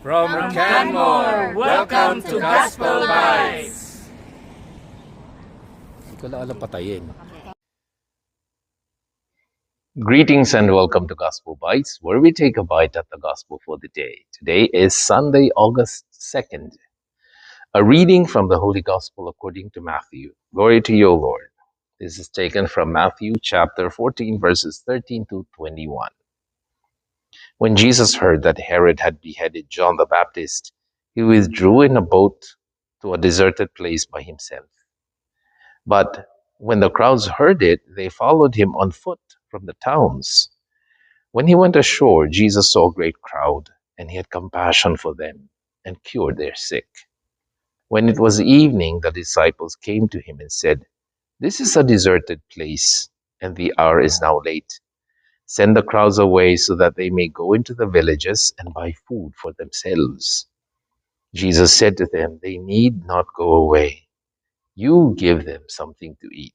From Canmore, welcome to Gospel Bytes! Greetings and welcome to Gospel Bytes, where we take a bite at the Gospel for the day. Today is Sunday, August 2nd. A reading from the Holy Gospel according to Matthew. Glory to you, O Lord. This is taken from Matthew chapter 14, verses 13 to 21. When Jesus heard that Herod had beheaded John the Baptist, he withdrew in a boat to a deserted place by himself. But when the crowds heard it, they followed him on foot from the towns. When he went ashore, Jesus saw a great crowd, and he had compassion for them and cured their sick. When it was evening, the disciples came to him and said, "This is a deserted place, and the hour is now late. Send the crowds away so that they may go into the villages and buy food for themselves." Jesus said to them, "They need not go away. You give them something to eat."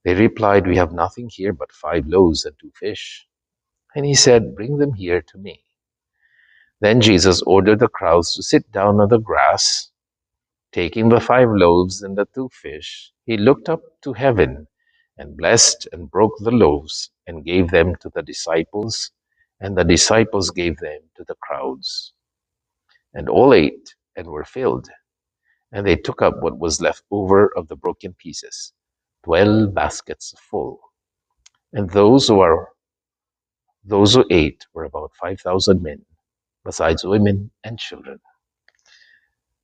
They replied, "We have nothing here but 5 loaves and 2 fish. And he said, "Bring them here to me." Then Jesus ordered the crowds to sit down on the grass. Taking the 5 loaves and the 2 fish, he looked up to heaven and blessed and broke the loaves and gave them to the disciples, and the disciples gave them to the crowds. And all ate and were filled, and they took up what was left over of the broken pieces, 12 baskets full. And those who ate were about 5,000 men, besides women and children.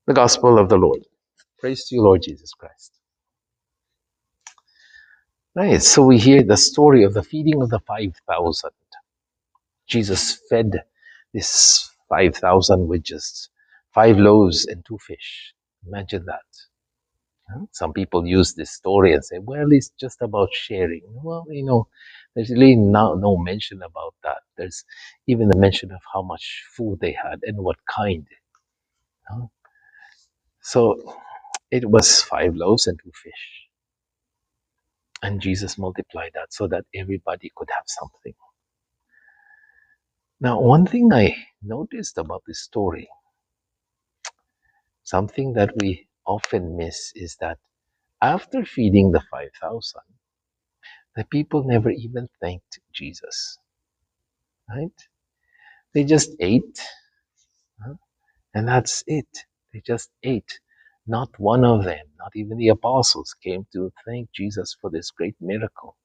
The Gospel of the Lord. Praise to you, Lord Jesus Christ. Right, so we hear the story of the feeding of the 5,000. Jesus fed this 5,000 with just 5 loaves and 2 fish. Imagine that. Some people use this story and say, well, it's just about sharing. Well, there's really no mention about that. There's even a mention of how much food they had and what kind. So it was 5 loaves and 2 fish. And Jesus multiplied that so that everybody could have something. Now, one thing I noticed about this story, something that we often miss, is that after feeding the 5,000, the people never even thanked Jesus. Right? They just ate, and that's it. They just ate. Not one of them, not even the apostles, came to thank Jesus for this great miracle.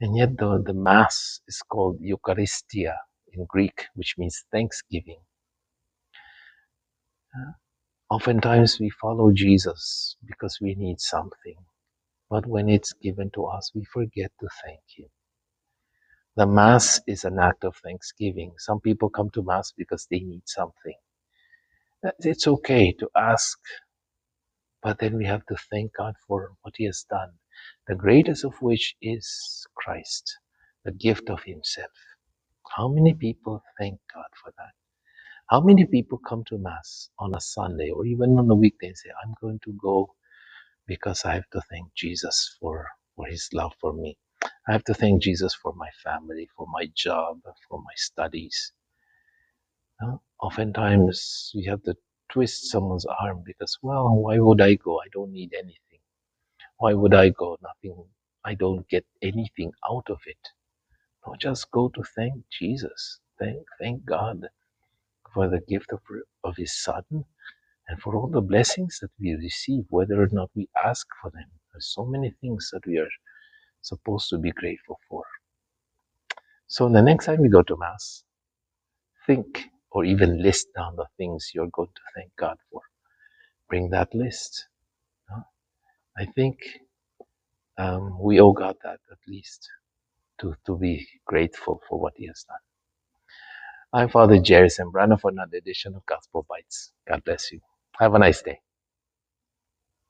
And yet the Mass is called Eucharistia in Greek, which means thanksgiving. Oftentimes we follow Jesus because we need something. But when it's given to us, we forget to thank Him. The Mass is an act of thanksgiving. Some people come to Mass because they need something. It's okay to ask, but then we have to thank God for what He has done, the greatest of which is Christ, the gift of Himself. How many people thank God for that? How many people come to Mass on a Sunday or even on a weekday and say, I'm going to go because I have to thank Jesus for His love for me. I have to thank Jesus for my family, for my job, for my studies. Oftentimes we have to twist someone's arm because, well, why would I go? I don't need anything. Why would I go? Nothing. I don't get anything out of it. No, just go to thank Jesus. Thank God for the gift of His Son and for all the blessings that we receive, whether or not we ask for them. There's so many things that we are supposed to be grateful for. So the next time we go to Mass, think or even list down the things you're going to thank God for. Bring that list. I think we owe God that at least to be grateful for what He has done. I'm Father Jerry Sembrano for another edition of Gospel Bites. God bless you. Have a nice day.